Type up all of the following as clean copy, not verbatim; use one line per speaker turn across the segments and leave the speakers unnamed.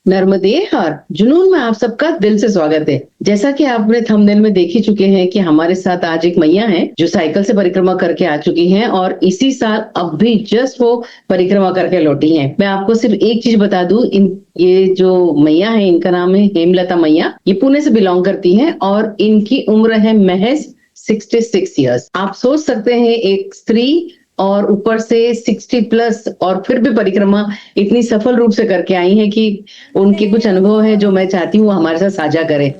नर्मदे हर जुनून में आप सबका दिल से स्वागत है। जैसा कि आपने थंबनेल में देख ही चुके हैं कि हमारे साथ आज एक मैया हैं जो साइकिल से परिक्रमा करके आ चुकी हैं और इसी साल अब भी जस्ट वो परिक्रमा करके लौटी हैं। मैं आपको सिर्फ एक चीज बता दूं, ये जो मैया है इनका नाम है हेमलता मैया। ये पुणे से बिलोंग करती हैं और इनकी उम्र है महज 66 ईयर्स। आप सोच सकते हैं एक स्त्री और ऊपर से 60+ और फिर भी परिक्रमा इतनी सफल रूप से करके आई है कि उनके कुछ अनुभव है जो मैं चाहती हूँ हमारे साथ साझा करें।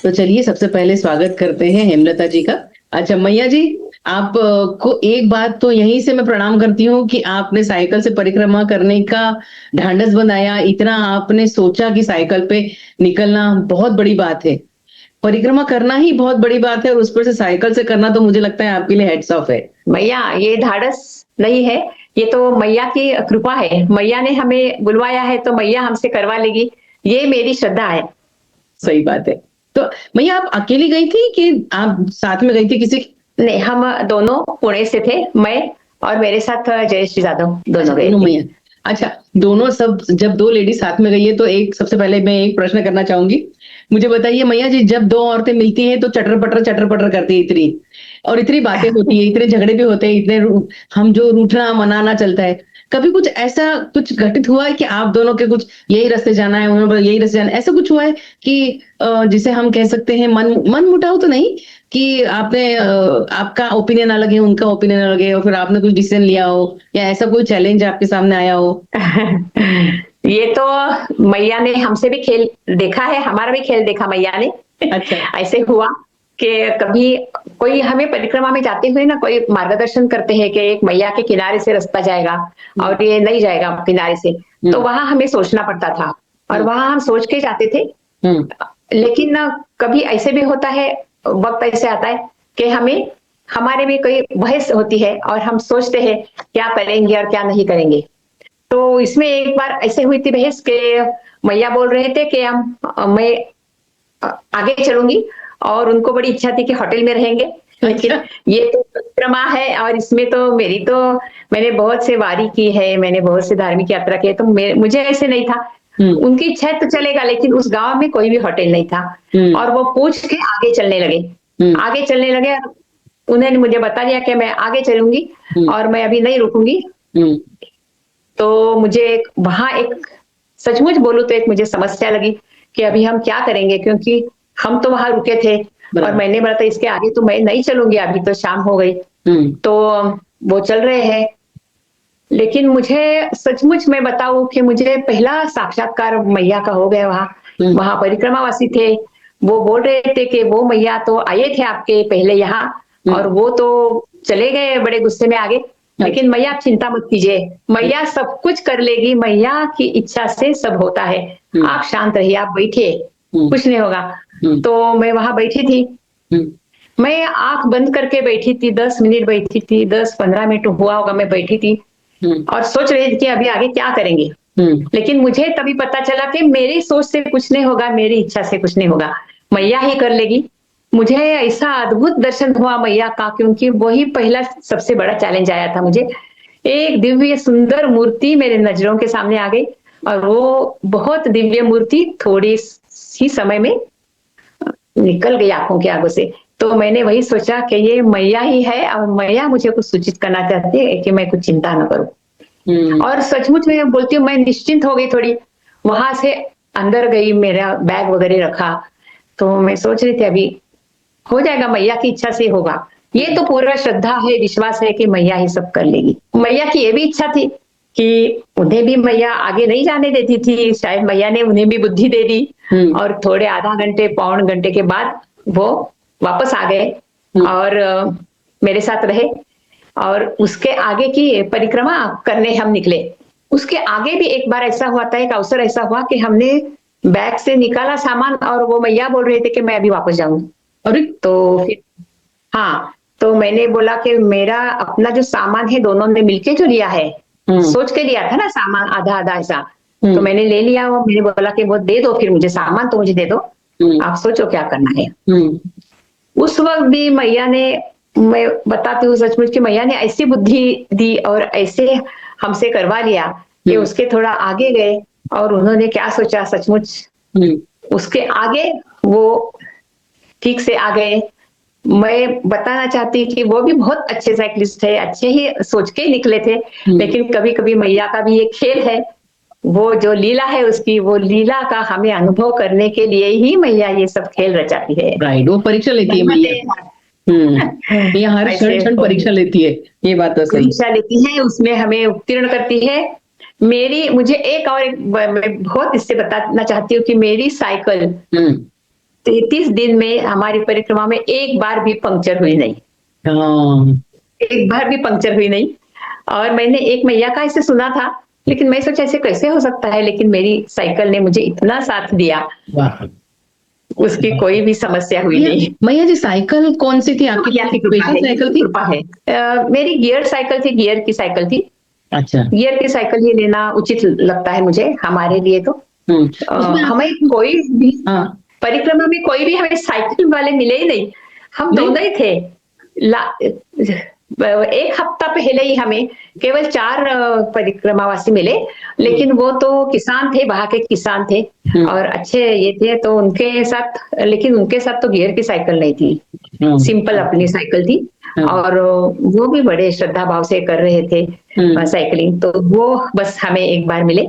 तो चलिए सबसे पहले स्वागत करते हैं हेमलता जी का। अच्छा मैया जी, आप को एक बात तो यहीं से मैं प्रणाम करती हूँ कि आपने साइकिल से परिक्रमा करने का ढांढस बनाया, इतना आपने सोचा कि साइकिल पे निकलना बहुत बड़ी बात है। परिक्रमा करना ही बहुत बड़ी बात है और उस पर से साइकिल से करना तो मुझे लगता है आपके लिए हेड्स ऑफ है।
मैया ये धाड़स नहीं है, ये तो मैया की कृपा है। मैया ने हमें बुलवाया है तो मैया हमसे करवा लेगी, ये मेरी श्रद्धा है।
सही बात है। तो मैया आप अकेली गई थी कि आप साथ में गई थी किसी?
नहीं, हम दोनों पुणे से थे, मैं और मेरे साथ जयश्री जाधव, दोनों गए थे।
मैया अच्छा, दोनों सब जब दो लेडी साथ में गई है तो एक सबसे पहले मैं एक प्रश्न करना चाहूंगी। मुझे बताइए मैया जी, जब दो औरतें मिलती हैं तो चटर पटर करती है इतनी, और इतनी बातें होती है, इतने झगड़े भी होते हैं, इतने हम जो रूठना मनाना चलता है, कभी कुछ ऐसा कुछ घटित हुआ है कि आप दोनों के कुछ यही रास्ते जाना है, उन्होंने बोला यही रास्ते जाना है, ऐसा कुछ हुआ है कि जिसे हम कह सकते हैं मन मुटाव तो नहीं, कि आपने आपका ओपिनियन अलग है, उनका ओपिनियन अलग है और फिर आपने कुछ डिसीजन लिया हो, या ऐसा कोई चैलेंज आपके सामने आया हो?
ये तो मैया ने हमसे भी खेल देखा है, हमारा भी खेल देखा मैया ने।
अच्छा।
ऐसे हुआ कि कभी कोई हमें परिक्रमा में जाते हुए ना कोई मार्गदर्शन करते हैं कि एक मैया के किनारे से रास्ता जाएगा और ये नहीं जाएगा किनारे से, तो वहां हमें सोचना पड़ता था और वहां हम सोच के जाते थे। लेकिन ना कभी ऐसे भी होता है, वक्त ऐसे आता है कि हमें हमारे में कोई बहस होती है और हम सोचते हैं क्या करेंगे और क्या नहीं करेंगे। तो इसमें एक बार ऐसे हुई थी बहस के मैया बोल रहे थे कि मैं आगे चलूंगी और उनको बड़ी इच्छा थी कि होटल में रहेंगे, लेकिन ये तो परिक्रमा है और इसमें तो मैंने बहुत से वारी की है, मैंने बहुत से धार्मिक यात्रा की है, तो मुझे ऐसे नहीं था। उनकी इच्छा है तो चलेगा, लेकिन उस गांव में कोई भी होटल नहीं था और वो पूछ के आगे चलने लगे और उन्होंने मुझे बता दिया कि मैं आगे चलूंगी और मैं अभी नहीं रुकूंगी। तो मुझे वहां एक सचमुच बोलूं तो एक मुझे समस्या लगी कि अभी हम क्या करेंगे, क्योंकि हम तो वहां रुके थे और मैंने बोला था इसके आगे तो मैं नहीं चलूंगी, अभी तो शाम हो गई। तो वो चल रहे हैं, लेकिन मुझे सचमुच मैं बताऊं कि मुझे पहला साक्षात्कार मैया का हो गया। वहां परिक्रमावासी थे, वो बोल रहे थे कि वो मैया तो आए थे आपके पहले यहाँ और वो तो चले गए बड़े गुस्से में आगे, लेकिन मैया आप चिंता मत कीजिए, मैया सब कुछ कर लेगी, मैया की इच्छा से सब होता है, आप शांत रहिए, आप बैठिए, कुछ नहीं होगा। तो मैं वहां बैठी थी, मैं आंख बंद करके बैठी थी, 10 मिनट बैठी थी, 10-15 मिनट हुआ होगा मैं बैठी थी और सोच रही थी कि अभी आगे क्या करेंगे। लेकिन मुझे तभी पता चला कि मेरी सोच से कुछ नहीं होगा, मेरी इच्छा से कुछ नहीं होगा, मैया ही कर लेगी। मुझे ऐसा अद्भुत दर्शन हुआ मैया का, क्योंकि वही पहला सबसे बड़ा चैलेंज आया था मुझे। एक दिव्य सुंदर मूर्ति मेरे नजरों के सामने आ गई और वो बहुत दिव्य मूर्ति थोड़ी ही समय में निकल गई आंखों के आगों से। तो मैंने वही सोचा कि ये मैया ही है और मैया मुझे कुछ सूचित करना चाहती है कि मैं कुछ चिंता न करूं। और सचमुच में बोलती हूँ, मैं निश्चिंत हो गई थोड़ी, वहां से अंदर गई, मेरा बैग वगैरह रखा, तो मैं सोच रही थी अभी हो जाएगा, मैया की इच्छा से होगा। ये तो पूरा श्रद्धा है, विश्वास है कि मैया ही सब कर लेगी। मैया की ये भी इच्छा थी कि उन्हें भी मैया आगे नहीं जाने देती थी, शायद मैया ने उन्हें भी बुद्धि दे दी और थोड़े आधा घंटे पौन घंटे के बाद वो वापस आ गए और मेरे साथ रहे और उसके आगे की परिक्रमा करने हम निकले। उसके आगे भी एक बार ऐसा हुआ था, एक अवसर ऐसा हुआ कि हमने बैग से निकाला सामान और वो मैया बोल रहे थे कि मैं अभी वापस जाऊंगी। और तो फिर हाँ, तो मैंने बोला कि मेरा अपना जो सामान है दोनों ने मिलके जो लिया है, सोच के लिया था ना सामान आधा आधा ऐसा, तो मैंने ले लिया। वो मैंने बोला कि वो दे दो, फिर मुझे सामान तो मुझे दे दो, आप सोचो क्या करना है। उस वक्त भी मैया ने, मैं बताती हूँ सचमुच कि मैया ने ऐसी बुद्धि दी और ऐसे हमसे करवा लिया कि उसके थोड़ा आगे गए और उन्होंने क्या सोचा सचमुच, उसके आगे वो ठीक से आ गए। मैं बताना चाहती कि वो भी बहुत अच्छे साइकिलिस्ट थे, अच्छे ही सोच के निकले थे, लेकिन कभी कभी मैया का भी एक खेल है, वो जो लीला है उसकी, वो लीला का हमें अनुभव करने के लिए ही मैया ये सब खेल रचाती है।
राइट, वो परीक्षा लेती है मैया। मैया हर क्षण क्षण परीक्षा लेती है, ये बात तो सही।
परीक्षा लेती है, उसमें हमें उत्तीर्ण करती है। मुझे मैं बहुत इससे बताना चाहती हूँ कि मेरी साइकिल 33 दिन में हमारी परिक्रमा में एक बार भी पंक्चर हुई नहीं, एक बार भी पंक्चर हुई नहीं। और मैंने एक मैया का इसे सुना था, लेकिन मैं सोचा ऐसे कैसे हो सकता है, लेकिन मेरी साइकिल ने मुझे इतना साथ दिया, उसकी कोई भी समस्या हुई नहीं।
मैया जी साइकिल कौन सी थी आपकी?
स्पेशल साइकिल थी? कृपा है। मेरी गियर साइकिल थी, गियर की साइकिल थी।
अच्छा,
गियर की साइकिल ही लेना उचित लगता है मुझे हमारे लिए। तो हमें कोई भी परिक्रमा में कोई भी हमें साइकिल वाले मिले ही नहीं, हम दोनों ही थे। एक हफ्ता पहले ही हमें केवल 4 परिक्रमावासी मिले, लेकिन वो तो किसान थे, वहां के किसान थे और अच्छे ये थे, तो उनके साथ, लेकिन उनके साथ तो गियर की साइकिल नहीं थी, सिंपल अपनी साइकिल थी। और वो भी बड़े श्रद्धा भाव से कर रहे थे साइकिलिंग, तो वो बस हमें एक बार मिले।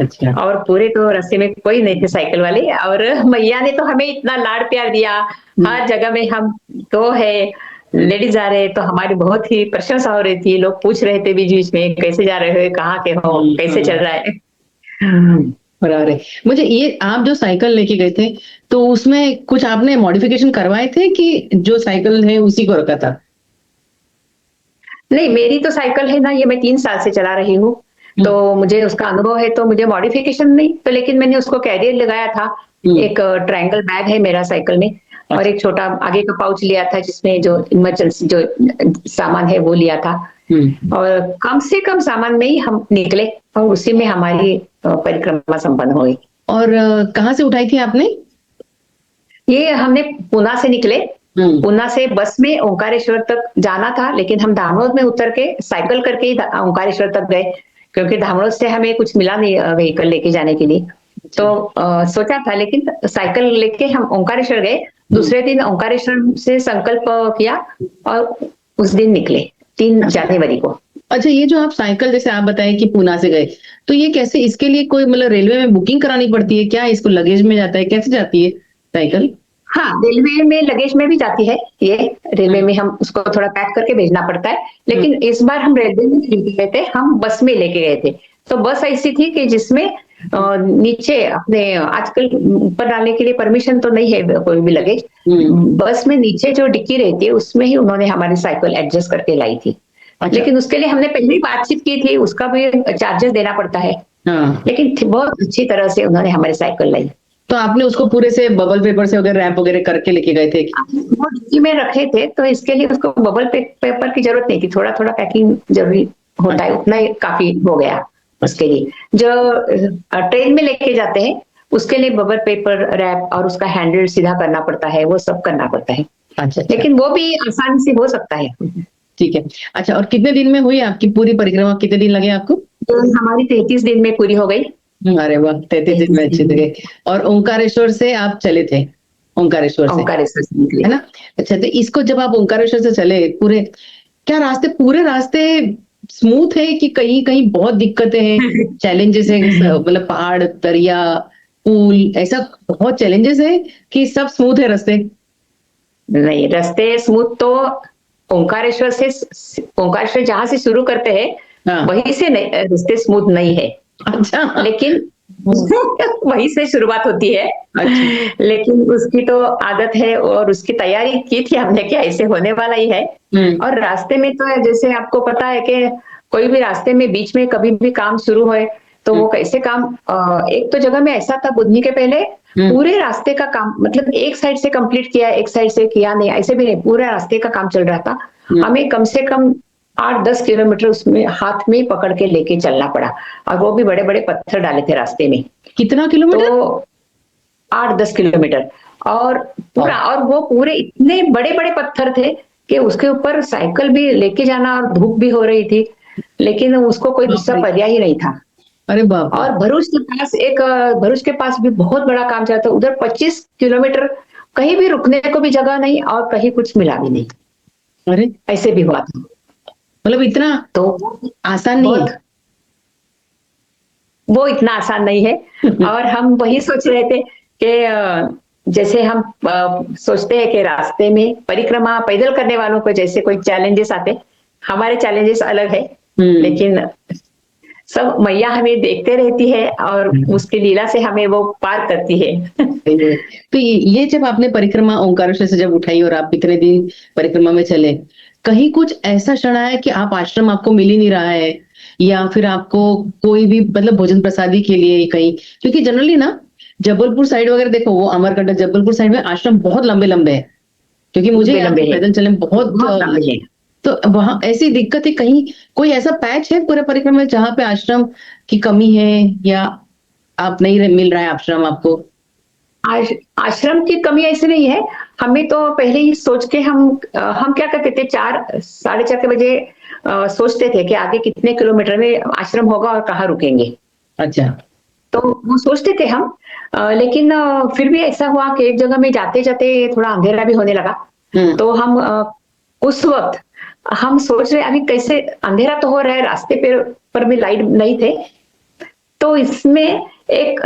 अच्छा। और पूरे तो रास्ते में कोई नहीं थे साइकिल वाले, और मैया ने तो हमें इतना लाड़ प्यार दिया, हर जगह में हम तो है लेडीज जा रहे तो हमारी बहुत ही प्रशंसा हो रही थी, लोग पूछ रहे थे बीच बीच में कैसे जा रहे हो, कहाँ के हो, कैसे चल रहा है।
बराबर। मुझे ये, आप जो साइकिल लेके गए थे तो उसमें कुछ आपने मॉडिफिकेशन करवाए थे कि जो साइकिल है उसी को रखा था?
नहीं, मेरी तो साइकिल है ना, ये मैं 3 साल से चला रही हूँ, तो मुझे उसका अनुभव है, तो मुझे मॉडिफिकेशन नहीं, तो लेकिन मैंने उसको कैरियर लगाया था। एक ट्रायंगल बैग है मेरा साइकिल में, और एक छोटा आगे का पाउच लिया था जिसमें जो इमरजेंसी जो सामान है वो लिया था, और कम से कम सामान में ही हम निकले और उसी में हमारी परिक्रमा संपन्न हुई।
और कहाँ से उठाई थी आपने?
ये हमने पुणे से निकले, पुणे से बस में ओंकारेश्वर तक जाना था, लेकिन हम धामनोद में उतर के साइकिल करके ही ओंकारेश्वर तक गए, क्योंकि धामनोद से हमें कुछ मिला नहीं व्हीकल लेके जाने के लिए, तो सोचा था, लेकिन साइकिल लेके हम ओंकारेश्वर गए। दूसरे दिन ओंकारेश्वर से संकल्प किया और उस दिन निकले 3 जनवरी को।
अच्छा, ये जो आप साइकिल जैसे आप बताएं कि पुणे से गए, तो ये कैसे, इसके लिए कोई मतलब रेलवे में बुकिंग करानी पड़ती है क्या? इसको लगेज में जाता है, कैसे जाती है साइकिल?
हाँ, रेलवे में लगेज में भी जाती है, ये रेलवे में हम उसको थोड़ा पैक करके भेजना पड़ता है, लेकिन इस बार हम रेलवे में नहीं गए थे, हम बस में लेके गए थे। तो बस ऐसी थी कि जिसमें नीचे अपने, आजकल ऊपर डालने के लिए परमिशन तो नहीं है कोई भी लगेज, बस में नीचे जो डिक्की रहती है उसमें ही उन्होंने हमारी साइकिल एडजस्ट करके लाई थी। अच्छा। लेकिन उसके लिए हमने पहले ही बातचीत की थी, उसका भी चार्जेस देना पड़ता है, लेकिन बहुत अच्छी तरह से उन्होंने हमारी साइकिल लाई।
तो आपने उसको पूरे से बबल पेपर से वगैरह रैप वगैरह करके लेके गए थे?
वो डिक्की में रखे थे, तो इसके लिए उसको बबल पेपर की जरूरत नहीं थी, थोड़ा थोड़ा पैकिंग जरूरी होता है, उतना ही काफी हो गया उसके लिए। जो ट्रेन में लेके जाते हैं उसके लिए बबल पेपर रैप और उसका हैंडल सीधा करना पड़ता है, वो सब करना पड़ता है। अच्छा। लेकिन वो भी आसानी से हो सकता है।
ठीक है। अच्छा, और कितने दिन में हुई आपकी पूरी परिक्रमा? कितने दिन लगे आपको?
तो हमारी 33 दिन में पूरी हो गई।
अरे वाह, 33 दिन में अच्छे थे। और ओंकारेश्वर से आप चले थे? ओंकारेश्वर से है ना? अच्छा, तो इसको जब आप ओंकारेश्वर से चले, पूरे रास्ते स्मूथ है कि कहीं कहीं बहुत दिक्कतें हैं, चैलेंजेस है, मतलब पहाड़, दरिया, पुल, ऐसा बहुत चैलेंजेस है कि सब स्मूथ है रास्ते?
नहीं, रास्ते स्मूथ तो ओंकारेश्वर जहां से शुरू करते हैं वहीं से रास्ते स्मूथ नहीं है। अच्छा। लेकिन वहीं से शुरुआत होती है। अच्छा। लेकिन उसकी तो आदत है और उसकी तैयारी की थी हमने कि ऐसे होने वाला ही है। और रास्ते में तो जैसे आपको पता है कि कोई भी रास्ते में बीच में कभी भी काम शुरू हो तो वो कैसे काम, एक तो जगह में ऐसा था बुधनी के पहले पूरे रास्ते का काम, मतलब एक साइड से कंप्लीट किया, एक साइड से किया नहीं, ऐसे भी नहीं, पूरा रास्ते का काम चल रहा था। हमें कम से कम 8-10 किलोमीटर उसमें हाथ में पकड़ के लेके चलना पड़ा, और वो भी बड़े बड़े पत्थर डाले थे रास्ते में।
कितना किलोमीटर?
तो 8-10 किलोमीटर, और पूरा, और वो पूरे इतने बड़े बड़े पत्थर थे कि उसके ऊपर साइकिल भी लेके जाना, और धूप भी हो रही थी, लेकिन उसको कोई
बाप
दूसरा
रे।
पर्याय ही नहीं था।
अरे बाप रे।
और भरूच के पास भी बहुत बड़ा काम चला था, उधर 25 किलोमीटर कहीं भी रुकने को भी जगह नहीं, और कहीं कुछ मिला भी नहीं,
अरे
ऐसे भी हुआ था।
मतलब इतना
तो
आसान नहीं
बहुत, वो इतना आसान नहीं है।
है।
और हम वही सोच रहे थे कि जैसे हम सोचते हैं कि रास्ते में परिक्रमा पैदल करने वालों को जैसे कोई चैलेंजेस आते, हमारे चैलेंजेस अलग है, लेकिन सब मैया हमें देखते रहती है और उसकी लीला से हमें वो पार करती है।
सही है। तो ये जब आपने परिक्रमा ओंकारेश्वर से जब उठाई और आप इतने दिन परिक्रमा में चले, कहीं कुछ ऐसा क्षण आया कि आप आश्रम आपको मिल ही नहीं रहा है, या फिर आपको कोई भी मतलब भोजन प्रसादी के लिए कहीं, क्योंकि जनरली ना जबलपुर साइड वगैरह देखो, वो अमरकंटक जबलपुर साइड में आश्रम बहुत लंबे लंबे हैं, क्योंकि मुझे
लंबे
याद
लंबे
है
है,
पैदल चलने में बहुत
बहुत लंबे है।
तो वहां ऐसी दिक्कत है, कहीं कोई ऐसा पैच है पूरे परिक्रमा में जहाँ पे आश्रम की कमी है, या आप नहीं मिल रहा है आश्रम आपको?
आश्रम की कमी ऐसी नहीं है, हमें तो पहले ही सोच के हम क्या करते थे, 4, 4:30 बजे सोचते थे कि आगे कितने किलोमीटर में आश्रम होगा और कहाँ रुकेंगे।
अच्छा।
तो वो सोचते थे हम, लेकिन फिर भी ऐसा हुआ कि एक जगह में जाते जाते थोड़ा अंधेरा भी होने लगा। तो हम उस वक्त हम सोच रहे अभी कैसे, अंधेरा तो हो रहा है, रास्ते पर भी लाइट नहीं थे, तो इसमें एक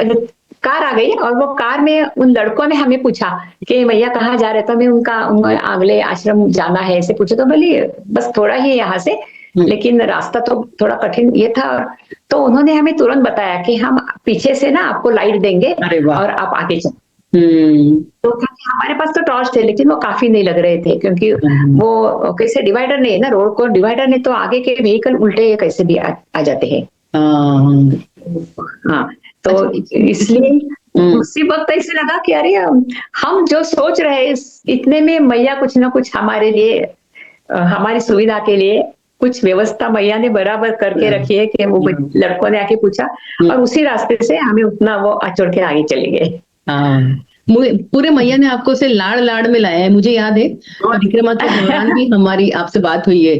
कार आ गई, और वो कार में उन लड़कों ने हमें पूछा कि भैया कहाँ जा रहे, तो मैं उनका अगले आश्रम जाना है ऐसे पूछे, तो बोली बस थोड़ा ही यहाँ से, लेकिन रास्ता तो थोड़ा कठिन ये था। तो उन्होंने हमें तुरंत बताया कि हम पीछे से ना आपको लाइट देंगे
अरे वाह।
और आप आगे चलो।
हम्म।
तो हमारे पास तो टॉर्च थे, लेकिन वो काफी नहीं लग रहे थे, क्योंकि वो कैसे डिवाइडर नहीं है ना, रोड को डिवाइडर नहीं, तो आगे के व्हीकल उल्टे कैसे भी आ जाते हैं।
हाँ।
हाँ, तो
अच्छा।
इसलिए उसी वक्त ऐसे लगा कि अरे हम जो सोच रहे हैं इतने में मैया कुछ ना कुछ हमारे लिए, हमारी सुविधा के लिए कुछ व्यवस्था मैया ने बराबर करके रखी है कि वो लड़कों ने आके पूछा, और उसी रास्ते से हमें उतना वो अचोड़ के आगे चले गए।
हाँ, पूरे मैया ने आपको से लाड़ लाड़ में लाया है, मुझे याद है परिक्रमा के दौरान भी हमारी आपसे बात हुई है,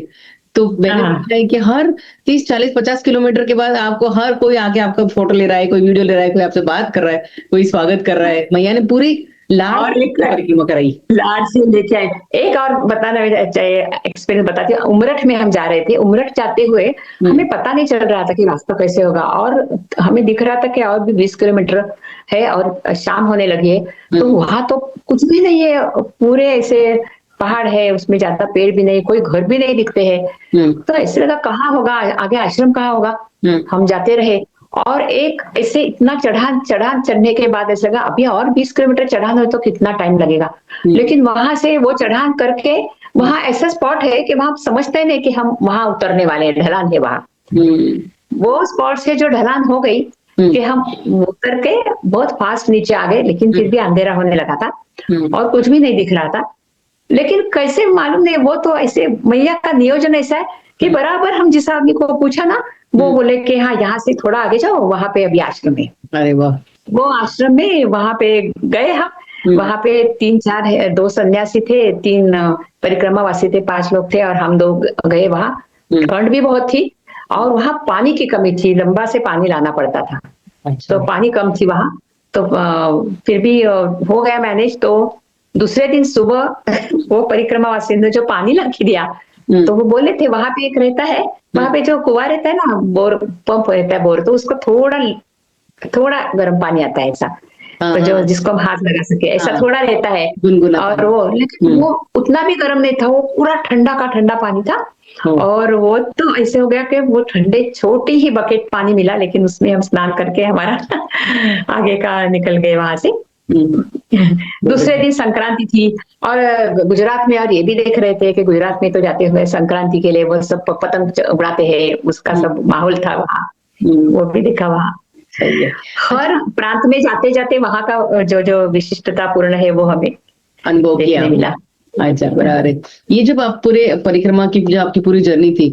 तो मैंने देखा है कि हर 30, 40, 50 किलोमीटर के बाद आपको हर कोई आके आपका फोटो ले रहा है, कोई वीडियो ले रहा है, कोई आपसे बात कर रहा है, कोई स्वागत कर रहा है। मैया ने पूरी लाड़
और एक
परिक्रमा कराई।
लाड से लेके आए। एक और बताना चाहिए एक्सपीरियंस बताती हूँ, उमरठ में हम जा रहे थे, उमरठ जाते हुए हमें पता नहीं चल रहा था कि रास्ता कैसे होगा, और हमें दिख रहा था कि और भी 20 किलोमीटर है और शाम होने लगी है। तो वहां तो कुछ भी नहीं है, पूरे ऐसे पहाड़ है, उसमें ज्यादा पेड़ भी नहीं, कोई घर भी नहीं दिखते हैं। तो ऐसे लगा कहाँ होगा आगे, आश्रम कहाँ होगा। हम जाते रहे, और एक ऐसे इतना चढ़ान चढ़ान चढ़ने के बाद ऐसा लगा अभी और 20 किलोमीटर चढ़ान हो तो कितना टाइम लगेगा, लेकिन वहां से वो चढ़ान करके वहां ऐसा स्पॉट है कि वहां समझते नहीं कि हम वहां उतरने वाले हैं, ढलान है वहां। वो स्पॉट से जो ढलान हो गई कि हम उतर के बहुत फास्ट नीचे आ गए, लेकिन फिर भी अंधेरा होने लगा था और कुछ भी नहीं दिख रहा था। लेकिन कैसे मालूम नहीं, वो तो ऐसे मैया का नियोजन ऐसा है कि बराबर हम जिस आदमी को पूछा ना, वो बोले कि हाँ यहाँ से थोड़ा आगे जाओ, वहां पे अभी आश्रम है।
अरे वाह।
वो आश्रम में वहां पे गए हम, वहां पे 3, 4 2 सन्यासी थे, 3 परिक्रमावासी थे, 5 लोग थे, और हम 2 गए वहां। ठंड भी बहुत थी, और वहां पानी की कमी थी, लंबा से पानी लाना पड़ता था। तो पानी कम थी वहां, तो फिर भी हो गया मैनेज। तो दूसरे दिन सुबह वो परिक्रमावासी ने जो पानी ला के दिया, तो वो बोले थे वहां पे एक रहता है, वहां पे जो कुआं रहता है ना, बोर पंप रहता है, बोर, तो उसको थोड़ा थोड़ा गर्म पानी आता है ऐसा, तो जो जिसको हम हाथ लगा सके ऐसा थोड़ा रहता है। और वो, लेकिन वो उतना भी गर्म नहीं था, वो पूरा ठंडा का ठंडा पानी था। और वो तो ऐसे हो गया कि वो ठंडे छोटी ही बकेट पानी मिला, लेकिन उसमें हम स्नान करके हमारा आगे का निकल गए वहां से। दूसरे दिन संक्रांति थी, और गुजरात में, और ये भी देख रहे थे कि गुजरात में तो जाते हुए संक्रांति के लिए वो सब पतंग उड़ाते हैं, उसका सब माहौल था वहाँ, वो भी देखा वहाँ।
सही है।
हर प्रांत में जाते जाते वहां का जो जो विशिष्टता पूर्ण है वो हमें
अनुभव किया
मिला।
अच्छा, बराबर है। ये जब आप पूरे परिक्रमा की जो आपकी पूरी जर्नी थी,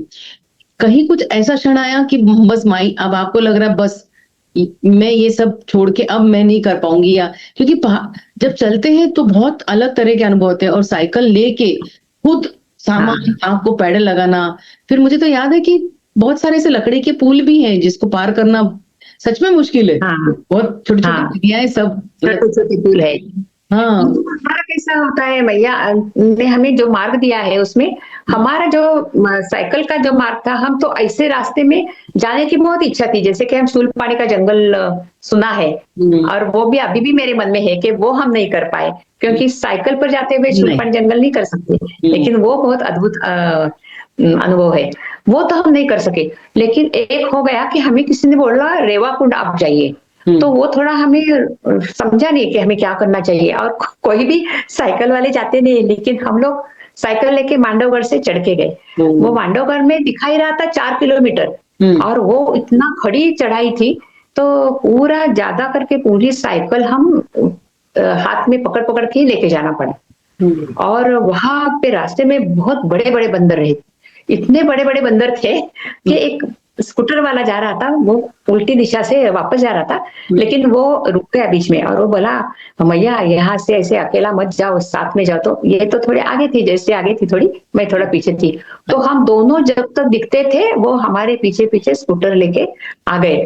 कहीं कुछ ऐसा क्षण आया कि बस माई अब आपको लग रहा है बस मैं ये सब छोड़ के अब मैं नहीं कर पाऊंगी, या क्योंकि जब चलते हैं तो बहुत अलग तरह के अनुभव होते हैं, और साइकिल लेके खुद सामान आपको पैडल लगाना। फिर मुझे तो याद है कि बहुत सारे ऐसे लकड़ी के पुल भी हैं जिसको पार करना सच में मुश्किल है। बहुत छोटी छोटी नदियां सब,
छोटे छोटे पुल है।
हाँ,
हमारा कैसा होता है, मैया ने हमें जो मार्ग दिया है उसमें हमारा जो साइकिल का जो मार्ग था, हम तो ऐसे रास्ते में जाने की बहुत इच्छा थी, जैसे कि हम शूलपाणी का जंगल सुना है, और वो भी अभी भी मेरे मन में है कि वो हम नहीं कर पाए, क्योंकि साइकिल पर जाते हुए शूलपाणी जंगल नहीं कर सकते, लेकिन वो बहुत अद्भुत अनुभव है, वो तो हम नहीं कर सके। लेकिन एक हो गया कि हमें किसी ने बोला रेवा कुंड आप जाइए, तो वो थोड़ा हमें समझा नहीं कि हमें क्या करना चाहिए, और कोई भी साइकिल वाले जाते नहीं, लेकिन हम लोग साइकिल लेके मांडवगढ़ से चढ़ के गए। वो मांडवगढ़ में दिखाई रहा था 4 किलोमीटर, और वो इतना खड़ी चढ़ाई थी, तो पूरा ज्यादा करके पूरी साइकिल हम हाथ में पकड़ पकड़ के लेके जाना पड़ा। और वहां पे रास्ते में बहुत बड़े बड़े बंदर रहे, इतने बड़े बड़े बंदर थे कि एक स्कूटर वाला जा रहा था, वो उल्टी दिशा से वापस जा रहा था, लेकिन वो रुक गया बीच में, और वो बोला मैया यहाँ से ऐसे अकेला मत जाओ, साथ में जाओ। तो ये तो थोड़ी आगे थी, जैसे आगे थी थोड़ी, मैं थोड़ा पीछे थी, तो हम दोनों जब तक दिखते थे वो हमारे पीछे पीछे स्कूटर लेके आ गए,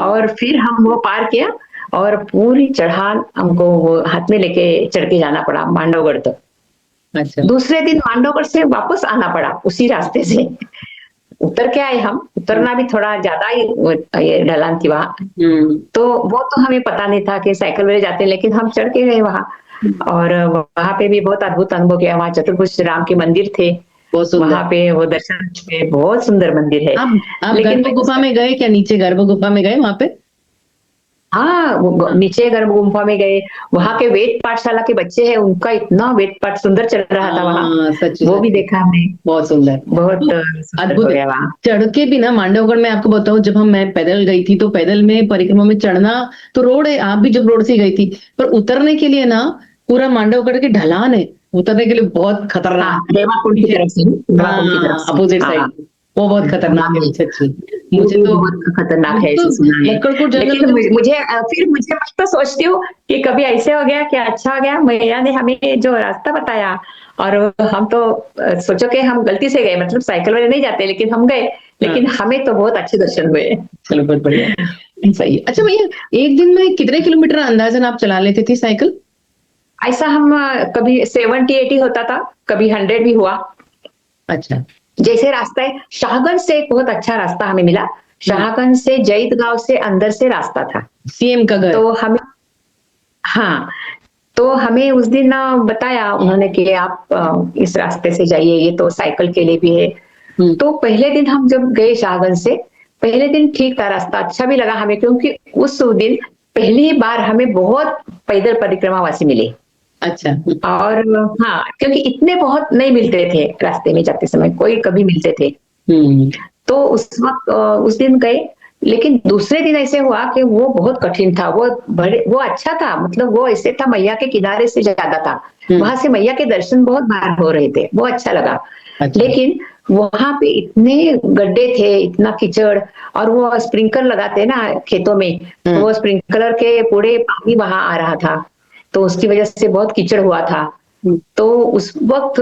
और फिर हम वो पार किया, और पूरी चढ़ान हमको वो हाथ में लेके चढ़ के जाना पड़ा मांडवगढ़ तक।
अच्छा,
दूसरे दिन मांडवगढ़ से वापस आना पड़ा उसी रास्ते से, उतर के आए हम, उतरना भी थोड़ा ज्यादा ही ढलान थी वहां, तो वो तो हमें पता नहीं था कि साइकिल वाले जाते हैं, लेकिन हम चढ़ के गए वहां, और वहां पे भी बहुत अद्भुत अनुभव किया। वहां चतुर्भुज राम के मंदिर थे, वहां पे वो दर्शन पे बहुत सुंदर मंदिर है।
आप
लेकिन
गर्भ गुफा में गए क्या? नीचे गर्भ गुफा में गए वहां पे?
हाँ, नीचे गर्भ गुफा में गए, वहां के वेद पाठशाला के बच्चे हैं, उनका इतना वेद पाठ सुंदर चल रहा था वहां, वो भी देखा हमने,
बहुत सुंदर,
बहुत
अद्भुत
हो गया वहां।
चढ़ के भी ना मांडवगढ़ में, आपको बताऊं, जब मैं पैदल गई थी तो पैदल में परिक्रमा में चढ़ना तो रोड है, आप भी जब रोड से गई थी, पर उतरने के लिए ना पूरा मांडवगढ़ की ढलान है, उतरने के लिए बहुत खतरनाक,
रेवाकुंड की तरफ से, रेवाकुंड की तरफ से
अपोजिट साइड, वो बहुत खतरनाक है सच्ची। मुझे तो
बहुत खतरनाक है, ऐसे सुना है। लेकिन मुझे फिर मैं तो सोचती हूँ कि कभी ऐसे हो गया कि अच्छा हो गया मैया ने हमें जो रास्ता बताया, और हम तो सोचो कि हम गलती से गए, मतलब साइकिल वाले नहीं जाते, लेकिन हम गए, लेकिन हमें तो बहुत अच्छे दर्शन हुए।
चलो बहुत बढ़िया, सही। अच्छा भैया, एक दिन में कितने किलोमीटर अंदाजन आप चला लेते थे साइकिल?
ऐसा हम कभी 70-80 होता था, कभी 100 भी हुआ।
अच्छा,
जैसे रास्ता है, शाहगंज से एक बहुत अच्छा रास्ता हमें मिला, शाहगंज से जैत गांव से अंदर से रास्ता था,
सीएम का घर,
तो हमें, हाँ, तो हमें उस दिन बताया उन्होंने कि आप इस रास्ते से जाइए, ये तो साइकिल के लिए भी है। तो पहले दिन हम जब गए शाहगंज से, पहले दिन ठीक था रास्ता, अच्छा भी लगा हमें, क्योंकि उस दिन पहली बार हमें बहुत पैदल परिक्रमा वासी मिले।
अच्छा,
और हाँ, क्योंकि इतने बहुत नहीं मिलते थे रास्ते में जाते समय, कोई कभी मिलते थे। तो उस वक्त उस दिन गए, लेकिन दूसरे दिन ऐसे हुआ कि वो बहुत कठिन था, वो अच्छा था, मतलब वो ऐसे था मैया के किनारे से ज्यादा था, वहां से मैया के दर्शन बहुत बार हो रहे थे, वो अच्छा लगा। लेकिन वहां पे इतने गड्ढे थे, इतना कीचड़, और वो स्प्रिंकलर लगाते ना खेतों में, तो वो स्प्रिंकलर के पूरे पानी वहां आ रहा था, तो उसकी वजह से बहुत कीचड़ हुआ था। तो उस वक्त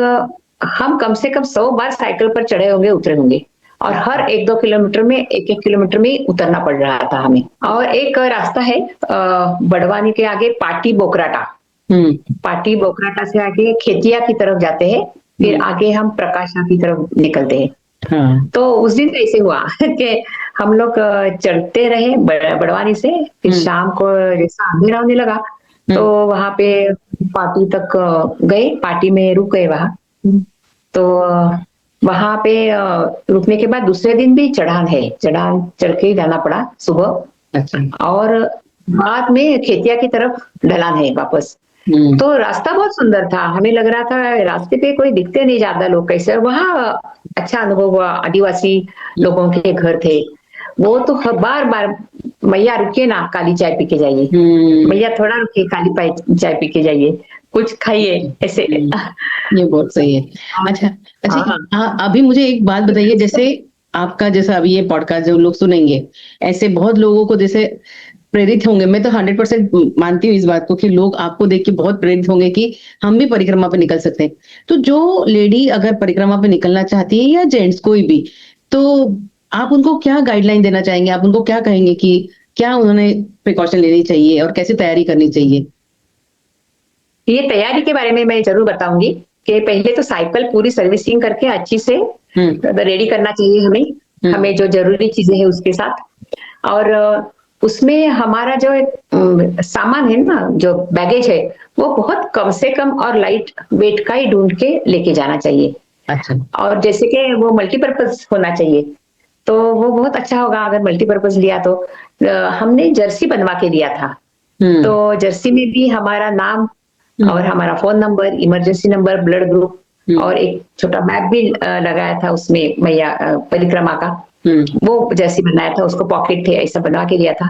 हम कम से कम 100 बार साइकिल पर चढ़े होंगे, उतरे होंगे, और हर 1-2 किलोमीटर में, 1-1 किलोमीटर में उतरना पड़ रहा था हमें। और एक रास्ता है बड़वानी के आगे, पाटी बोकराटा, पाटी बोकराटा से आगे खेतिया की तरफ जाते हैं, फिर आगे हम प्रकाशा की तरफ निकलते हैं। तो उस दिन ऐसे हुआ कि हम लोग चढ़ते रहे बड़वानी से, फिर शाम को जैसा अंधेरा होने लगा, तो वहां पे पार्टी तक गए, पार्टी में रुक गए वहां। तो वहां पे रुकने के बाद दूसरे दिन भी चढ़ान है, चढ़ान चढ़ के जाना पड़ा सुबह। अच्छा। और बाद में खेतिया की तरफ ढलान है वापस। तो रास्ता बहुत सुंदर था, हमें लग रहा था रास्ते पे कोई दिखते नहीं ज्यादा लोग, कैसे वहां अच्छा अनुभव हुआ, आदिवासी लोगों के घर थे, वो तो बार बार मैया रुके ना, काली चाय पी के जाइए, मैया थोड़ा रुके, काली चाय पी के जाइए, कुछ खाइए, ऐसे।
ये बहुत सही है। अच्छा अच्छा, अभी मुझे एक बात बताइए, जैसे आपका जैसा अभी ये पॉडकास्ट जो लोग सुनेंगे, ऐसे बहुत लोगों को जैसे प्रेरित होंगे। मैं तो 100% मानती हूँ इस बात को कि लोग आपको देख के बहुत प्रेरित होंगे कि हम भी परिक्रमा पे निकल सकते हैं। तो जो लेडी अगर परिक्रमा पे निकलना चाहती है या जेंट्स कोई भी, तो आप उनको क्या गाइडलाइन देना चाहेंगे? आप उनको क्या कहेंगे कि क्या उन्होंने प्रिकॉशन लेनी चाहिए और कैसे तैयारी करनी चाहिए?
ये तैयारी के बारे में मैं जरूर बताऊंगी कि पहले तो साइकिल पूरी सर्विसिंग करके अच्छी से रेडी करना चाहिए हमें जो जरूरी चीजें हैं उसके साथ। और उसमें हमारा जो सामान है ना, जो बैगेज है, वो बहुत कम से कम और लाइट वेट का ही ढूंढ के लेके जाना चाहिए।
अच्छा।
और जैसे कि वो मल्टीपर्पज होना चाहिए, तो वो बहुत अच्छा होगा अगर मल्टीपर्पज लिया तो। हमने जर्सी बनवा के लिया था, तो जर्सी में भी हमारा नाम और हमारा phone number, emergency number, blood group और एक छोटा मैप भी लगाया था उसमें मैया परिक्रमा का। वो जैसी बनाया था, उसको पॉकेट थे ऐसा बनवा के लिया था।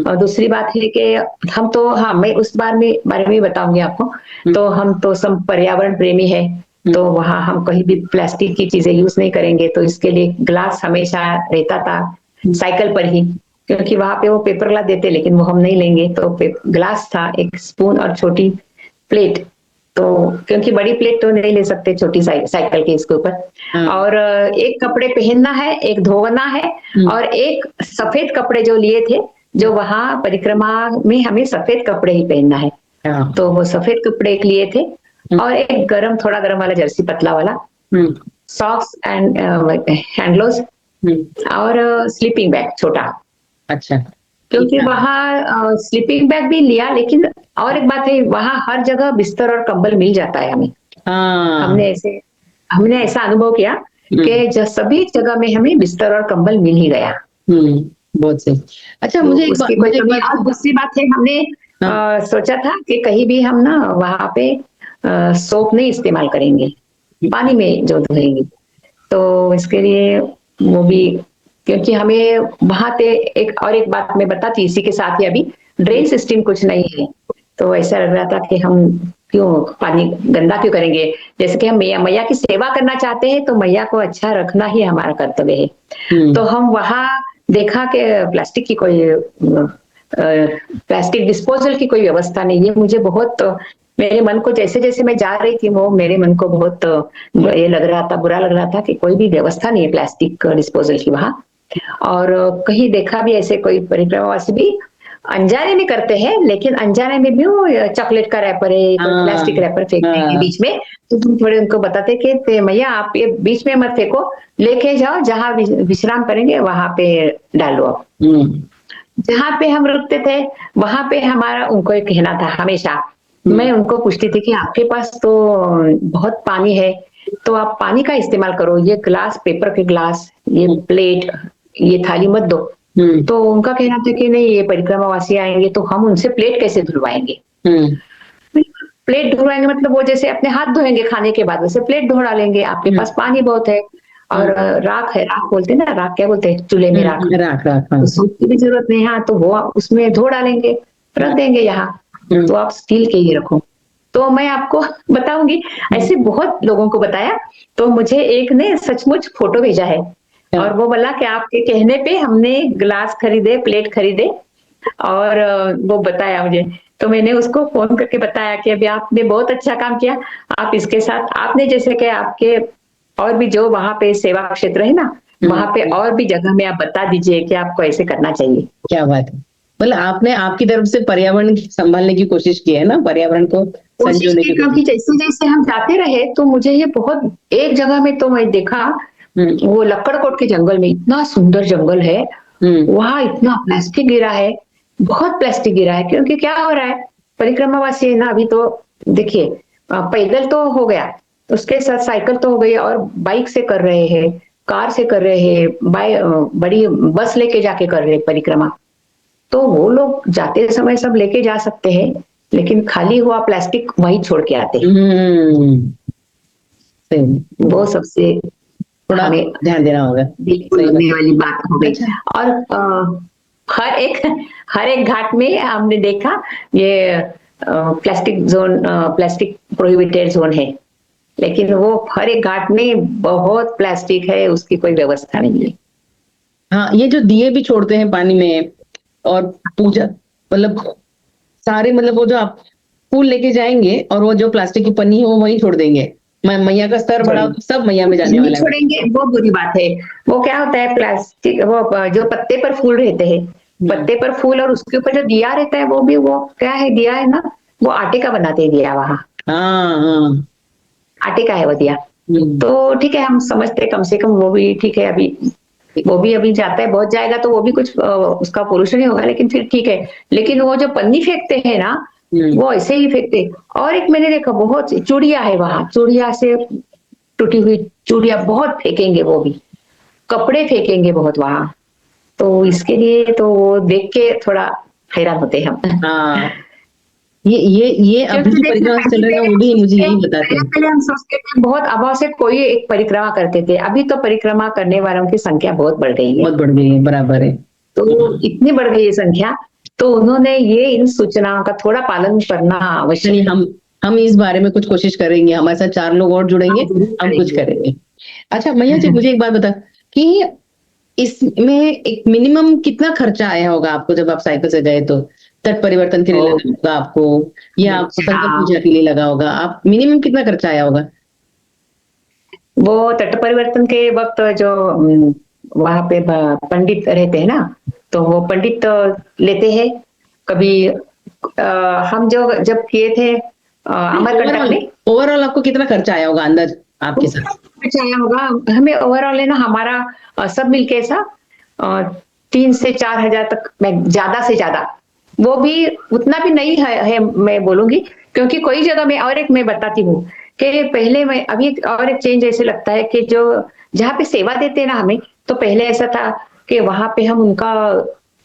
और दूसरी बात है कि हम तो, हाँ, मैं उस बारे में बताऊंगी आपको। तो हम तो सब पर्यावरण प्रेमी है, तो वहां हम कहीं भी प्लास्टिक की चीजें यूज नहीं करेंगे। तो इसके लिए ग्लास हमेशा रहता था साइकिल पर ही, क्योंकि वहां पे वो पेपर ग्लास देते लेकिन वो हम नहीं लेंगे। तो ग्लास था, एक स्पून और छोटी प्लेट। तो क्योंकि बड़ी प्लेट तो नहीं ले सकते छोटी साइकिल के इसके ऊपर। और एक कपड़े पहनना है, एक धोना है, और एक सफेद कपड़े जो लिए थे, जो वहां परिक्रमा में हमें सफेद कपड़े ही पहनना है, तो वो सफेद कपड़े एक लिए थे। और एक थोड़ा गरम वाला जर्सी पतला वाला, सॉक्स एंड हैंड ग्लोव्स, और स्लीपिंग बैग छोटा।
अच्छा।
क्योंकि वहाँ स्लीपिंग बैग भी लिया, लेकिन और एक बात है, वहाँ हर जगह बिस्तर और कंबल मिल जाता है हमें। हमने ऐसा अनुभव किया कि सभी जगह में हमें बिस्तर और कंबल मिल ही गया।
बहुत सही। अच्छा,
तो
मुझे एक
उसकी कोई कमी। और दूसरी बात है, हमने सोचा था कि कहीं भी हम ना वहाँ पे सोप नहीं इस्तेमाल करेंगे, पानी में जो धोएंगे। तो इसके लिए वो भी, क्योंकि हमें वहां पे एक बात मैं बताती, इसी के साथ ही अभी ड्रेन सिस्टम कुछ नहीं है। तो ऐसा लग रहा था कि हम क्यों पानी गंदा क्यों करेंगे। जैसे कि हम मैया की सेवा करना चाहते हैं, तो मैया को अच्छा रखना ही हमारा कर्तव्य है। तो हम वहां देखा कि प्लास्टिक डिस्पोजल की कोई व्यवस्था नहीं है। मुझे बहुत, मेरे मन को जैसे जैसे मैं जा रही थी, वो मेरे मन को बहुत ये लग रहा था, बुरा लग रहा था कि कोई भी व्यवस्था नहीं है प्लास्टिक डिस्पोजल की वहां। और कहीं देखा भी ऐसे कोई परिक्रमावासी भी अनजाने में करते हैं, लेकिन अनजाने में भी वो चॉकलेट का रैपर है, कोई प्लास्टिक रैपर फेंक देंगे बीच में। तो तुम थोड़े उनको बताते कि मैया आप ये बीच में मत फेंको, लेके जाओ, जहां विश्राम करेंगे वहां पे डालो आप। जहां पे हम रुकते थे वहां पे हमारा उनको एक कहना था हमेशा। मैं उनको पूछती थी कि आपके पास तो बहुत पानी है, तो आप पानी का इस्तेमाल करो, ये ग्लास, पेपर के ग्लास, ये प्लेट, ये थाली मत दो। तो उनका कहना था कि नहीं, ये परिक्रमावासी आएंगे तो हम उनसे प्लेट कैसे धुलवाएंगे। प्लेट धुलवाएंगे मतलब वो जैसे अपने हाथ धोएंगे खाने के बाद, वैसे प्लेट धो डालेंगे। आपके पास पानी बहुत है, और राख है, राख बोलते हैं ना, राख क्या बोलते हैं, चूल्हे में राख, तो सूप की भी जरूरत नहीं। हाँ, तो वो उसमें धो डालेंगे, रख देंगे यहाँ। तो आप स्टील के ही रखो। तो मैं आपको बताऊंगी, ऐसे बहुत लोगों को बताया। तो मुझे एक ने सचमुच फोटो भेजा है, और वो बोला कि आपके कहने पे हमने ग्लास खरीदे, प्लेट खरीदे, और वो बताया मुझे। तो मैंने उसको फोन करके बताया कि अभी आपने बहुत अच्छा काम किया। आप इसके साथ, आपने जैसे कि आपके और भी जो वहां पे सेवा क्षेत्र है ना, वहां पे और भी जगह में आप बता दीजिए कि आपको ऐसे करना चाहिए।
क्या बात है। मतलब आपने आपकी तरफ से पर्यावरण संभालने की कोशिश की है ना, पर्यावरण को संजोने की।
क्योंकि जैसे जैसे हम जाते रहे तो मुझे ये बहुत, एक जगह में तो मैं देखा, वो लक्कड़कोट के जंगल में, इतना सुंदर जंगल है, वहां इतना प्लास्टिक गिरा है, बहुत प्लास्टिक गिरा है। क्योंकि क्या हो रहा है, परिक्रमावासी है ना, अभी तो देखिए पैदल तो हो गया, उसके साथ साइकिल तो हो गई, और बाइक से कर रहे हैं, कार से कर रहे हैं, बड़ी बस लेके जाके कर रहे हैं परिक्रमा। तो वो लोग जाते समय सब लेके जा सकते हैं, लेकिन खाली हुआ प्लास्टिक वहीं छोड़ के आते हैं। वो सबसे
थोड़ा
हमें
ध्यान देना होगा,
बिल्कुल वाली बात हो गई। और हर एक घाट में हमने देखा ये plastic zone, plastic prohibited zone है। लेकिन वो हर एक घाट में बहुत प्लास्टिक है, उसकी कोई व्यवस्था नहीं है।
हाँ, ये जो दिए भी छोड़ते हैं पानी में और पूजा, मतलब सारे, मतलब वो जो आप फूल लेके जाएंगे और वो जो प्लास्टिक की पन्नी है वो वहीं छोड़ देंगे। मैया का स्तर बढ़ा तो सब मैया में जाने
नहीं
वाला है।
छोड़ेंगे वो बुरी बात है। वो क्या होता है, प्लास्टिक वो जो पत्ते पर फूल रहते हैं, पत्ते पर फूल, और उसके ऊपर जो दिया रहता है वो भी, वो क्या है, दिया है ना, वो आटे का बनाते हैं दिया वहाँ,
हाँ हाँ।
आटे का है वो दिया। तो ठीक है, हम समझते हैं, कम से कम वो भी ठीक है। अभी वो भी अभी जाता है, बहुत जाएगा तो वो भी कुछ उसका पोल्यूशन ही होगा, लेकिन फिर ठीक है। लेकिन वो जो पन्नी फेंकते हैं ना, वो ऐसे ही फेंकते। और एक मैंने देखा, बहुत चूड़िया है वहां, चूड़िया से टूटी हुई चूड़िया बहुत फेंकेंगे, वो भी कपड़े फेंकेंगे बहुत वहां। तो इसके लिए तो वो देख के थोड़ा हैरान होते हैं हम।
हाँ, ये अभी
क्योंकि
जो
देखिए,
परिक्रमा चल
पहले
रहे हैं
पहले
वो भी मुझे यही
पहले
बताते हैं।
पहले हम सोचते थे बहुत अभाव से कोई एक परिक्रमा करते थे, अभी तो परिक्रमा करने वालों की संख्या बहुत बढ़ गई है।
बहुत बढ़ गई है, बराबर है।
तो इतनी बढ़ गई है संख्या, तो उन्होंने ये इन सूचनाओं का थोड़ा पालन करना आवश्यक
चलिए,
है।
हम इस बारे में कुछ कोशिश करेंगे, हमारे साथ 4 लोग और जुड़ेंगे,
आप जरूर
हम कुछ
करेंगे।
करेंगे। अच्छा मैया जी, मुझे एक बात बता कि इसमें एक मिनिमम कितना खर्चा आया होगा आपको जब आप साइकिल से गए तो? तट परिवर्तन के लिए
ओ,
लगा होगा आपको, या आपको संकल्प
हाँ,
पूजा के लिए लगा होगा, आप मिनिमम कितना खर्चा आया होगा?
वो तट परिवर्तन के वक्त जो वहां पे पंडित रहते हैं ना, तो वो पंडित लेते हैं। कभी हम जो जब किए थे अमरकंटक
ओवरऑल
में,
ओवरऑल आपको कितना खर्चा आया होगा अंदाज आपके साथ?
कुछ आया होगा हमें ओवरऑल, है ना, हमारा सब मिलके ऐसा 3 से 4 हजार तक, मैं ज्यादा से ज्यादा, वो भी उतना भी नहीं है मैं बोलूंगी। क्योंकि कोई जगह में, और एक मैं बताती हूँ कि पहले मैं, अभी और एक चेंज ऐसे लगता है कि जो जहाँ पे सेवा देते हैं ना हमें, तो पहले ऐसा था कि वहां पे हम उनका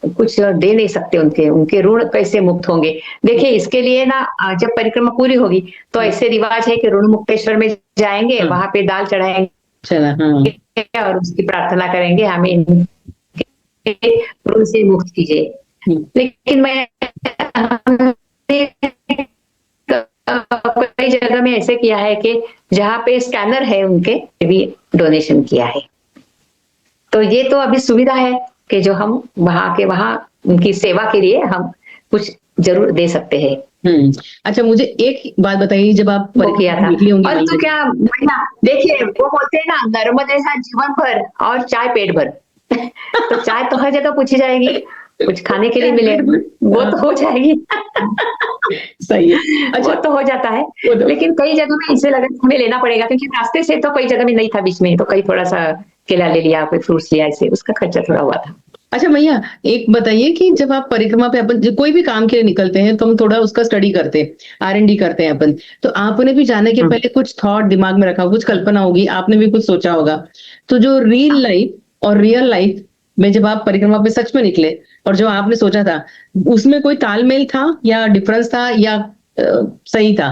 कुछ दे नहीं सकते, उनके उनके ऋण कैसे मुक्त होंगे। देखिए, इसके लिए ना जब परिक्रमा पूरी होगी तो ऐसे रिवाज है कि ऋण मुक्तेश्वर में जाएंगे,
हाँ,
वहां पे दाल चढ़ाएंगे
चला, हाँ।
और उसकी प्रार्थना करेंगे, हमें इनके ऋण से मुक्त कीजिए। लेकिन मैं कई जगह में ऐसे किया है कि जहाँ पे स्कैनर है उनके भी डोनेशन किया है। तो ये तो अभी सुविधा है कि जो हम वहां के वहां उनकी सेवा के लिए हम कुछ जरूर दे सकते हैं।
अच्छा, मुझे एक बात बताइए, जब आप
वो किया
परिक्रमा पे
था।
निकली होंगी
और
मैया
तो
जी।
क्या भैया, देखिए वो बोलते हैं ना, नर्मदे सा जीवन भर और चाय पेट भर। तो चाय तो हर जगह पूछी जाएगी, कुछ खाने के लिए
चाय
मिले
पेट भर,
वो
हाँ,
तो हो जाएगी।
सही है।
वो
अच्छा,
तो हो जाता है।
वो तो,
लेकिन कई जगह में इसे लगा कि हमें लेना पड़ेगा, क्योंकि रास्ते से तो कई जगह में नहीं था, बीच में तो कई थोड़ा सा केला ले लिया, कोई फ्रूट्स लिया, ऐसे उसका खर्चा थोड़ा हुआ था।
अच्छा मैया, एक बताइए कि जब आप परिक्रमा पे, अपन कोई भी काम के लिए निकलते हैं तो हम थोड़ा उसका स्टडी करते हैं, R&D करते हैं अपन। तो आपने भी जाने के पहले कुछ थॉट दिमाग में रखा, कुछ कल्पना होगी, आपने भी कुछ सोचा होगा। तो जो रियल लाइफ और रियल लाइफ में जब आप परिक्रमा पे सच में निकले और जो आपने सोचा था, उसमें कोई तालमेल था या डिफरेंस था, या सही था?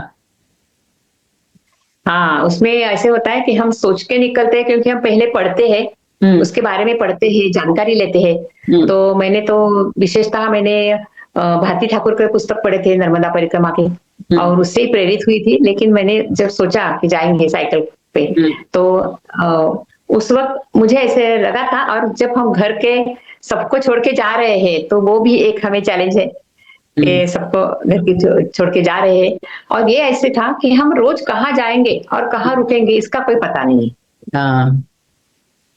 हाँ, उसमें ऐसे होता है कि हम सोच के निकलते हैं, क्योंकि हम पहले पढ़ते हैं,
हम्म
उसके बारे में पढ़ते हैं, जानकारी लेते हैं।
हम्म
तो मैंने तो विशेषतः मैंने भारती ठाकुर के पुस्तक पढ़े थे, नर्मदा परिक्रमा के,
हम्म
और उससे ही प्रेरित हुई थी। लेकिन मैंने जब सोचा कि जाएंगे साइकिल पे,
हम्म
तो उस वक्त मुझे ऐसे लगा था। और जब हम घर के सबको छोड़ के जा रहे हैं, तो वो भी एक हमें चैलेंज है
हम्म,
कि सबको घर की छोड़ के जा रहे हैं। और ये ऐसे था कि हम रोज कहाँ जाएंगे और कहाँ रुकेंगे, इसका कोई पता नहीं है।
हाँ।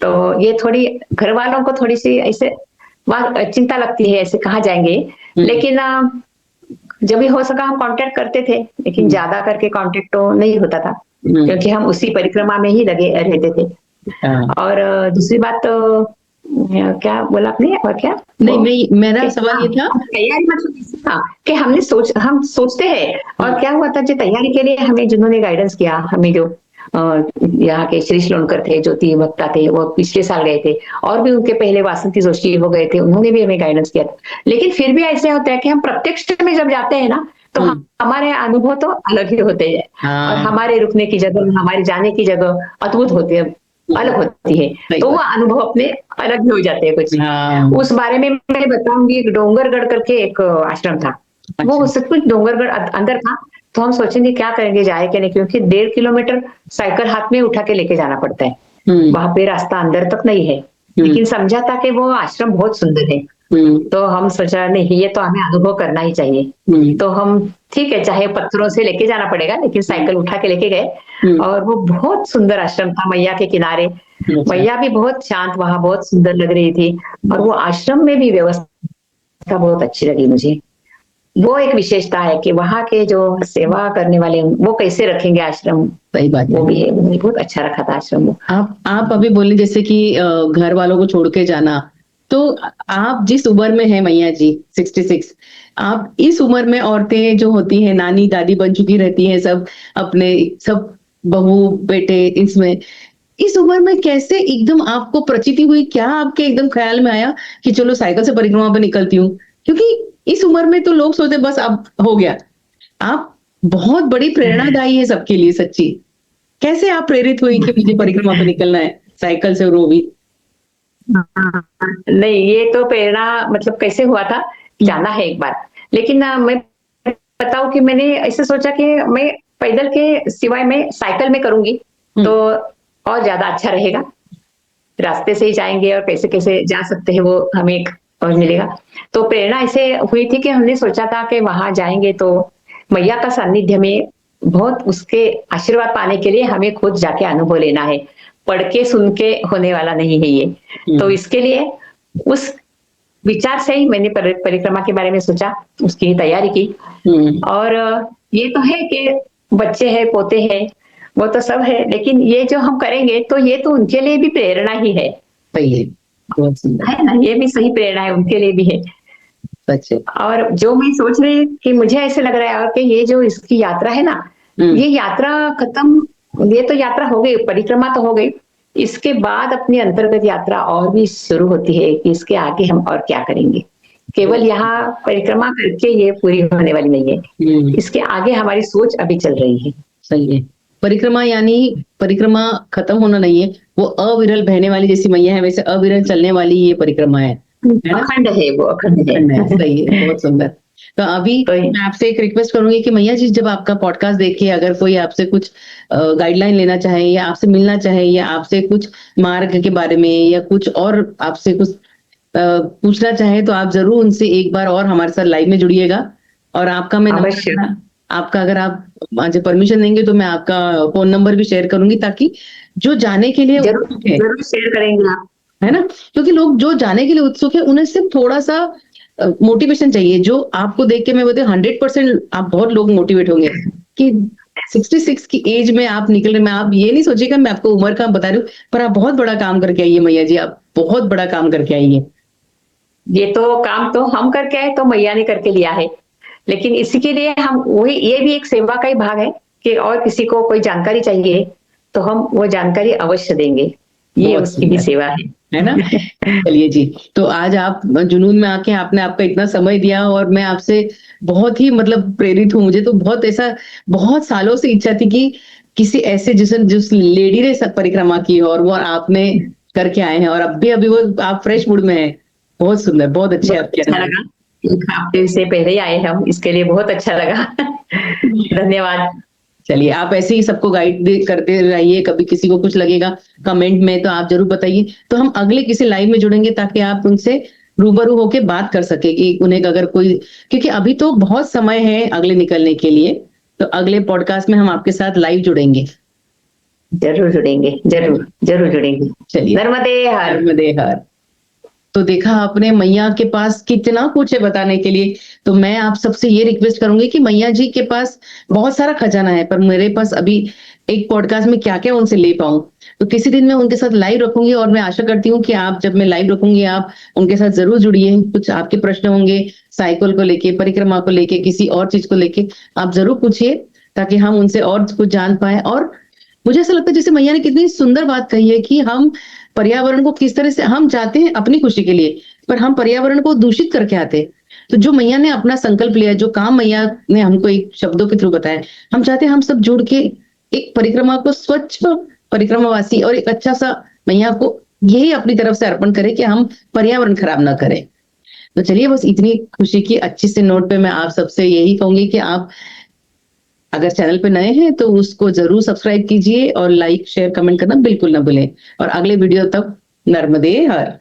तो ये थोड़ी घर वालों को थोड़ी सी ऐसे चिंता लगती है, ऐसे कहाँ जाएंगे।
हम्म
लेकिन जब भी हो सका हम कांटेक्ट करते थे, लेकिन
हम्म
ज्यादा करके कांटेक्ट तो नहीं होता था,
हम्म,
क्योंकि हम उसी परिक्रमा में ही लगे रहते थे।
हाँ।
और दूसरी बात तो क्या बोला आपने, और क्या
नहीं,
वो,
मेरा
कि
सवाल
हाँ,
ये था।
तैयारी मतलब इसी, हाँ, कि हम सोचते हैं।
हम्म
और क्या हुआ था, जो तैयारी के लिए हमें जिन्होंने गाइडेंस किया, हमें जो यहाँ के श्री श्लोणकर थे, ज्योति वक्ता थे, वो पिछले साल गए थे। और भी उनके पहले वासंती जोशी हो गए थे, उन्होंने भी हमें गाइडेंस किया था। लेकिन फिर भी ऐसे होता है कि हम प्रत्यक्ष में जब जाते हैं ना, तो
हम्म,
हमारे अनुभव तो अलग ही होते हैं। और
हाँ।
हमारे रुकने की जगह, हमारे जाने की जगह अद्भुत होती है, अलग होती है।
सही
तो वो
बात।
अनुभव अपने अलग ही हो जाते हैं कुछ।
हाँ।
उस बारे में मैं बताऊंगी, एक डोंगरगढ़ करके एक आश्रम था। वो
अच्छा।
सब कुछ डोंगरगढ़ अंदर था। तो हम सोचेंगे क्या करेंगे, जाए कि नहीं, क्योंकि 1.5 किलोमीटर साइकिल हाथ में उठा के लेके जाना पड़ता है। वहां पे रास्ता अंदर तक नहीं है, लेकिन समझा था कि वो आश्रम बहुत सुंदर है। तो हम सोचा नहीं, ये तो हमें अनुभव करना ही चाहिए। तो हम ठीक है, चाहे पत्थरों से लेके जाना पड़ेगा, लेकिन साइकिल उठा के लेके गए। और वो बहुत सुंदर आश्रम था, मैया के किनारे। मैया भी बहुत शांत, वहां बहुत सुंदर लग रही थी। और वो आश्रम में भी व्यवस्था बहुत अच्छी लगी मुझे। वो एक विशेषता है कि वहाँ के जो सेवा करने वाले वो कैसे रखेंगे आश्रम।
सही बात
वो भी है, उन्होंने बहुत अच्छा रखा था आश्रम वो।
आप अभी बोले जैसे कि घर वालों को छोड़ के जाना, तो आप जिस उम्र में है मैया जी 66, आप इस उम्र में औरतें जो होती हैं नानी दादी बन चुकी रहती हैं, सब अपने सब बहू बेटे, इसमें इस उम्र में कैसे एकदम आपको प्रचिति हुई, क्या आपके एकदम ख्याल में आया कि चलो साइकिल से परिक्रमा पे निकलती हूँ? क्योंकि इस उम्र में तो लोग सोचते बस अब हो गया। आप बहुत बड़ी प्रेरणादायी है सबके लिए, सच्ची। कैसे आप प्रेरित हुई कि मुझे परिक्रमा पे निकलना है साइकिल से, और वो भी?
नहीं, ये तो प्रेरणा मतलब कैसे हुआ था, जाना है एक बार। लेकिन मैं बताऊं कि मैंने ऐसे सोचा कि मैं पैदल के सिवाय मैं साइकिल में करूंगी तो और ज्यादा अच्छा रहेगा। रास्ते से ही जाएंगे और कैसे कैसे जा सकते हैं वो हमें एक और मिलेगा। तो प्रेरणा ऐसे हुई थी कि हमने सोचा था कि वहां जाएंगे तो मैया का सानिध्य में बहुत उसके आशीर्वाद पाने के लिए हमें खुद जाके अनुभव लेना है, पढ़ के सुन के होने वाला नहीं है ये। तो इसके लिए उस विचार से ही मैंने परिक्रमा के बारे में सोचा, उसकी तैयारी की। और ये तो है कि बच्चे हैं, पोते हैं, वो तो सब है, लेकिन ये जो हम करेंगे तो ये तो उनके लिए भी प्रेरणा ही है।
सही है, बहुत सुंदर
है ना, ये भी सही प्रेरणा है, उनके लिए भी है।
सच है।
और जो मैं सोच रही कि मुझे ऐसे लग रहा है कि ये जो इसकी यात्रा है ना, ये यात्रा खत्म, ये तो यात्रा हो गई, परिक्रमा तो हो गई, इसके बाद अपनी अंतर्गत यात्रा और भी शुरू होती है कि इसके आगे हम और क्या करेंगे। केवल यहाँ परिक्रमा करके ये पूरी होने वाली नहीं है, इसके आगे हमारी सोच अभी चल रही है।
सही है। परिक्रमा यानी परिक्रमा खत्म होना नहीं है, वो अविरल बहने वाली जैसी मैया है वैसे अविरल चलने वाली ये परिक्रमा है ना?
अखंड है वो, अखंड है।
सही है, बहुत सुंदर। तो अभी मैं आपसे एक रिक्वेस्ट करूंगी कि मैया जी, जब आपका पॉडकास्ट देखे अगर कोई आपसे कुछ गाइडलाइन लेना चाहे या आपसे मिलना चाहे या आपसे कुछ मार्ग के बारे में या कुछ और आपसे कुछ पूछना चाहे, तो आप जरूर उनसे एक बार और हमारे साथ लाइव में जुड़िएगा। और आपका मैं आपका अगर आप मुझे परमिशन देंगे तो मैं आपका फोन नंबर भी शेयर करूंगी, ताकि जो जाने के लिए
जरूर शेयर करेंगे आप,
है ना? क्योंकि लोग जो जाने के लिए उत्सुक है उन्हें सिर्फ थोड़ा सा मोटिवेशन चाहिए। जो आपको देख के मैं बोलती हूँ 100% आप बहुत लोग मोटिवेट होंगे कि 66 की एज में आप निकल रहे। मैं आप ये नहीं सोचिएगा मैं आपको उम्र का बता रही हूँ, पर आप बहुत बड़ा काम करके आइए मैया जी, आप बहुत बड़ा काम करके आइए।
ये तो काम तो हम करके आए, तो मैया ने करके लिया है, लेकिन इसी के लिए हम वही, ये भी एक सेवा का ही भाग है कि और किसी को कोई जानकारी चाहिए तो हम वो जानकारी अवश्य देंगे, ये उसकी भी सेवा है
ना? चलिए जी, तो आज आप जुनून में आके आपने आपका इतना समय दिया और मैं आपसे बहुत ही मतलब प्रेरित हूँ। मुझे तो बहुत ऐसा बहुत सालों से इच्छा थी कि किसी ऐसे जिस लेडी ने परिक्रमा की और वो आपने करके आए हैं, और अभी वो आप फ्रेश मूड में है। बहुत सुंदर, बहुत अच्छे आपके।
अच्छा लगा, एक हफ्ते से पहले ही आए हम, इसके लिए बहुत अच्छा लगा। धन्यवाद।
चलिए, आप ऐसे ही सबको गाइड करते रहिए, कभी किसी को कुछ लगेगा कमेंट में तो आप जरूर बताइए, तो हम अगले किसी लाइव में जुड़ेंगे ताकि आप उनसे रूबरू होके बात कर सके कि उन्हें अगर कोई, क्योंकि अभी तो बहुत समय है अगले निकलने के लिए, तो अगले पॉडकास्ट में हम आपके साथ लाइव जुड़ेंगे।
जरूर जुड़ेंगे, जरूर जरूर जुड़ेंगे।
चलिए,
नर्मदे हर।
नर्मदे हर। तो देखा आपने मैया के पास कितना कुछ है बताने के लिए। तो मैं आप सबसे ये रिक्वेस्ट करूंगी कि मैया जी के पास बहुत सारा खजाना है, पर मेरे पास अभी एक पॉडकास्ट में क्या क्या उनसे ले पाऊं, तो किसी दिन मैं उनके साथ लाइव रखूंगी। और मैं आशा करती हूँ कि आप जब मैं लाइव रखूंगी आप उनके साथ जरूर जुड़िए। कुछ आपके प्रश्न होंगे साइकिल को लेके, परिक्रमा को लेके, किसी और चीज को लेके, आप जरूर पूछिए ताकि हम उनसे और कुछ जान पाए। और मुझे ऐसा लगता है जैसे मैया ने कितनी सुंदर बात कही है कि हम पर्यावरण को किस तरह से हम चाहते हैं अपनी खुशी के लिए, पर हम पर्यावरण को दूषित करके आते हैं। तो जो मैया ने अपना संकल्प लिया, जो काम मैया ने हमको एक शब्दों के थ्रू बताया, हम चाहते हैं हम सब जुड़ के एक परिक्रमा को स्वच्छ परिक्रमावासी और एक अच्छा सा मैया को यही अपनी तरफ से अर्पण करें कि हम पर्यावरण खराब ना करें। तो चलिए, बस इतनी खुशी की अच्छी से नोट पे मैं आप सबसे यही कहूंगी कि आप अगर चैनल पे नए हैं तो उसको जरूर सब्सक्राइब कीजिए और लाइक शेयर कमेंट करना बिल्कुल ना भूलें। और अगले वीडियो तक नर्मदे हर।